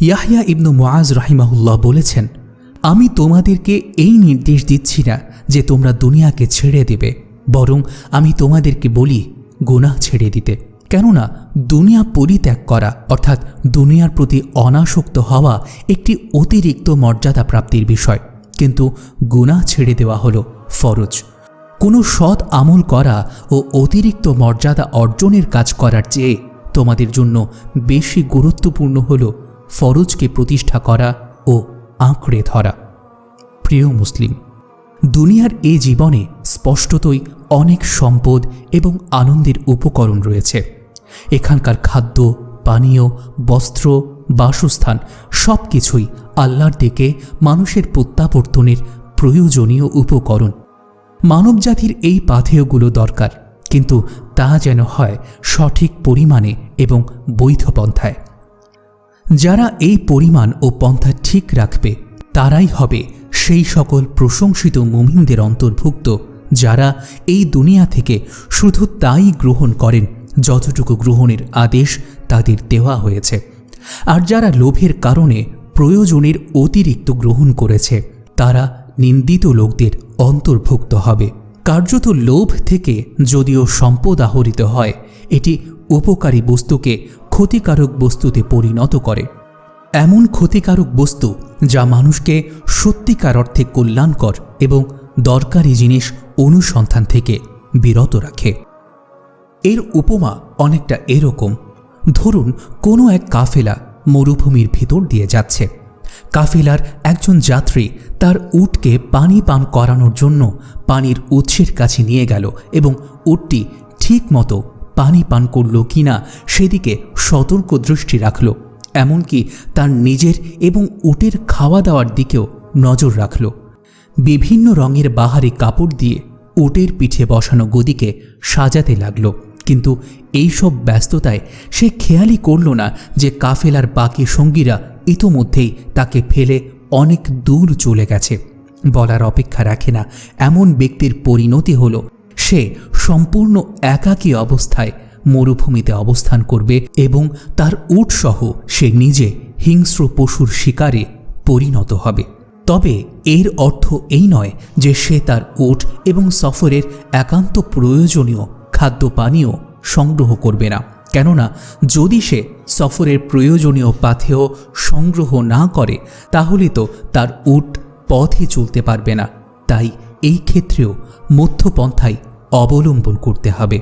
ইয়াহইয়া ইবনু মুআজ রাহিমাহুল্লাহ বলেছেন, আমি তোমাদেরকে এই নির্দেশ দিচ্ছি না যে তোমরা দুনিয়াকে ছেড়ে দেবে, বরং আমি তোমাদেরকে বলি গুনাহ ছেড়ে দিতে। কেননা দুনিয়া পরিত্যাগ করা অর্থাৎ দুনিয়ার প্রতি অনাসক্ত হওয়া একটি অতিরিক্ত মর্যাদা প্রাপ্তির বিষয়, কিন্তু গুনাহ ছেড়ে দেওয়া হলো ফরজ। কোনো সৎ আমল করা ও অতিরিক্ত মর্যাদা অর্জনের কাজ করার চেয়ে তোমাদের জন্য বেশি গুরুত্বপূর্ণ হল ফরজকে প্রতিষ্ঠা করা ও আঁকড়ে ধরা। প্রিয় মুসলিম, দুনিয়ার এই জীবনে স্পষ্টতই অনেক সম্পদ এবং আনন্দের উপকরণ রয়েছে। এখানকার খাদ্য, পানীয়, বস্ত্র, বাসস্থান সব কিছুই আল্লাহর দিকে মানুষের প্রত্যাবর্তনের প্রয়োজনীয় উপকরণ। মানবজাতির এই পাথেয়গুলো দরকার, কিন্তু তা যেন হয় সঠিক পরিমাণে এবং বৈধ পন্থায়। যারা এই পরিমাণ ও পন্থা ঠিক রাখবে তারাই হবে সেই সকল প্রশংসিত মুমিনদের অন্তর্ভুক্ত যারা এই দুনিয়া থেকে শুধু তাই গ্রহণ করেন যতটুকু গ্রহণের আদেশ তাদের দেওয়া হয়েছে, আর যারা লোভের কারণে প্রয়োজনের অতিরিক্ত গ্রহণ করেছে তারা নিন্দিত লোকদের অন্তর্ভুক্ত হবে। কার্যত লোভ থেকে যদিও সম্পদ আহরিত হয়, এটি উপকারী বস্তুকে ক্ষতিকারক বস্তুতে পরিণত করে। এমন ক্ষতিকারক বস্তু যা মানুষকে সত্যিকার অর্থে কল্যাণকর এবং দরকারি জিনিস অনুসন্ধান থেকে বিরত রাখে। এর উপমা অনেকটা এরকম, ধরুন কোনো এক কাফেলা মরুভূমির ভিতর দিয়ে যাচ্ছে। কাফেলার একজন যাত্রী তার উটকে পানি পান করানোর জন্য পানির উৎসের কাছে নিয়ে গেল এবং উটটি ঠিক মতো পানি পান করল কিনা সেদিকে সতর্ক দৃষ্টি রাখল, এমনকি তার নিজের এবং উটের খাওয়া দাওয়ার দিকেও নজর রাখল। বিভিন্ন রঙের বাহারি কাপড় দিয়ে উটের পিঠে বসানো গদিকে সাজাতে লাগল, কিন্তু এইসব ব্যস্ততায় সে খেয়ালই করল না যে কাফেলার বাকি সঙ্গীরা ইতোমধ্যেই তাকে ফেলে অনেক দূর চলে গেছে। বলার অপেক্ষা রাখে না এমন ব্যক্তির পরিণতি হল সে সম্পূর্ণ একাকী অবস্থায় মরুভূমিতে অবস্থান করবে এবং তার উটসহ সে নিজে হিংস্র পশুর শিকারে পরিণত হবে। তবে এর অর্থ এই নয় যে সে তার উট এবং সফরের একান্ত প্রয়োজনীয় খাদ্য পানীয় সংগ্রহ করবে না, কেননা যদি সে সফরের প্রয়োজনীয় পাথেয় সংগ্রহ না করে তাহলে তো তার উট পথে চলতে পারবে না। তাই এই ক্ষেত্রেও মধ্যপন্থাই অবলম্বন করতে হবে।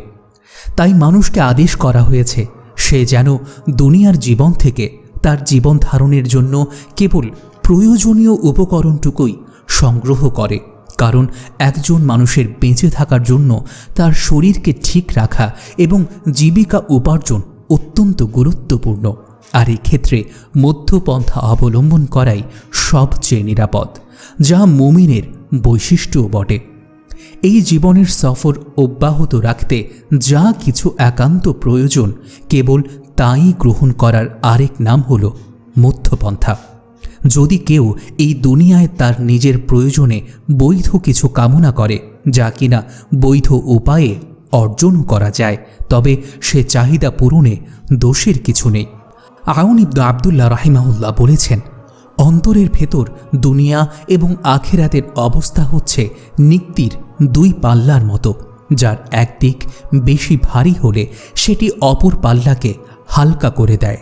তাই মানুষকে আদেশ করা হয়েছে সে যেন দুনিয়ার জীবন থেকে তার জীবন ধারণের জন্য কেবল প্রয়োজনীয় উপকরণটুকুই সংগ্রহ করে, কারণ একজন মানুষের বেঁচে থাকার জন্য তার শরীরকে ঠিক রাখা এবং জীবিকা উপার্জন অত্যন্ত গুরুত্বপূর্ণ। আর এই ক্ষেত্রে মধ্যপন্থা অবলম্বন করাই সবচেয়ে নিরাপদ, যা মুমিনের বৈশিষ্ট্যও বটে। এই জীবনের সফর অব্যাহত রাখতে যা কিছু একান্ত প্রয়োজন কেবল তাই গ্রহণ করার আরেক নাম হল মধ্যপন্থা। যদি কেউ এই দুনিয়ায় তার নিজের প্রয়োজনে বৈধ কিছু কামনা করে যা কিনা বৈধ উপায়ে অর্জনও করা যায়, তবে সে চাহিদা পূরণে দোষের কিছু নেই। আউন ইবনে আবদুল্লাহ রাহিমাহুল্লাহ বলেছেন, অন্তরের ভেতর দুনিয়া এবং আখিরাতের অবস্থা হচ্ছে নিক্তির দুই পাল্লার মতো, যার একদিক বেশি ভারী হলে সেটি অপর পাল্লাকে হালকা করে দেয়।